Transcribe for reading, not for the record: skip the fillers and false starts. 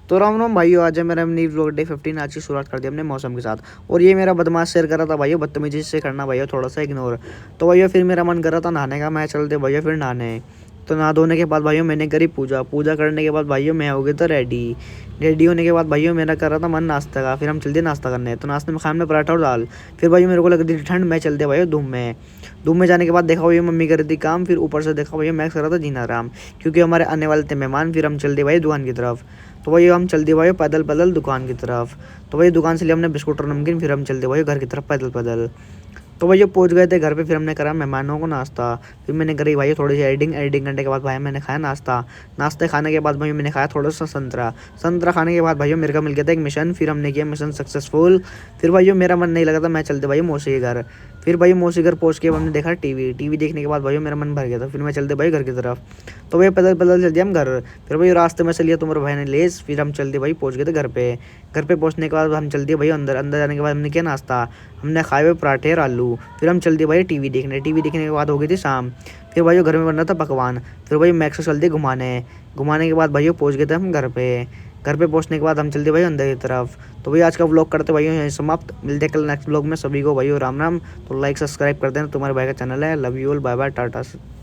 तो राम राम भाइयों, आज है मेरा नई व्लॉग डे 15। आज की शुरुआत कर दी हमने मौसम के साथ। और ये मेरा बदमाश शेयर कर रहा था भाइयों, बदतमीजी से करना भाइयों, थोड़ा सा इग्नोर। तो भाइयों फिर मेरा मन कर रहा था नहाने का, मैं चलते भाइयों फिर नहाने। तो नहा धोने के बाद भाइयों मैंने करी पूजा। पूजा करने के बाद भाइयों मैं हो गया था रेडी। रेडी होने के बाद भाइयों मेरा कर रहा था मन नाश्ता का, फिर हम चलते नाश्ता करने। तो नाश्ते में खाए हमने पराठा और दाल। फिर भाइयों मेरे को लग रही थी ठंड, मैं चलते भाइयों धूम में। धूम में जाने के बाद देखा भाइयों मम्मी कर रही थी काम, फिर ऊपर से देखा भाइयों मैं कर रहा था जीना आराम, क्योंकि हमारे आने वाले थे मेहमान। फिर हम चलते भाई दुकान की तरफ। तो वही हम चल दिए भाई पैदल पैदल दुकान की तरफ। तो वही दुकान से लिया हमने बिस्कुट और नमकीन, फिर हम चल दिए भाई घर की तरफ पैदल पैदल। तो भाई पहुंच गए थे घर पे, फिर हमने करा मेहमानों को नाश्ता। फिर मैंने करी भाई थोड़ी सी एडिटिंग। एडिटिंग करने के बाद भाई मैंने खाया नाश्ता। नाश्ते खाने के बाद भाई मैंने खाया थोड़ा सा संतरा। संतरा खाने के बाद भाई मेरे को मिल गया था एक मिशन, फिर हमने किया मिशन सक्सेसफुल। फिर भाई मेरा मन नहीं लगा था, मैं चलते भाई मौसी के घर। फिर भाई मौसी घर पहुंच के हमने देखा टीवी। टीवी देखने के बाद भाई मेरा मन भर गया था, फिर मैं चलते भाई घर की तरफ। तो भाई पैदल पैदल चल दिया हम घर। फिर भाई रास्ते में से लिया तुम्हारे भाई ने लेस, फिर हम चल दिए भाई पहुंच गए थे घर पे। घर पे पहुंचने के बाद हम चल दिए भाई अंदर। अंदर जाने के बाद हमने किया नाश्ता। हमने खाए हुए पराठे और आलू। फिर हम चल दिए भाई टीवी देखने। टीवी देखने के बाद हो गई थी शाम। फिर भाई घर में बन रहा था पकवान। फिर भाई मैक्स से चल दिए घुमाने। घुमाने के बाद भाई पहुंच गए थे हम घर पे। घर पे पहुंचने के बाद हम चलते भाई अंदर की तरफ। तो भाई आज का व्लॉग करते भाई यहीं समाप्त। मिलते कल नेक्स्ट व्लॉग में। सभी को भाई राम राम। तो लाइक सब्सक्राइब कर देना, तुम्हारे भाई का चैनल है। Love you all, bye bye, Tata.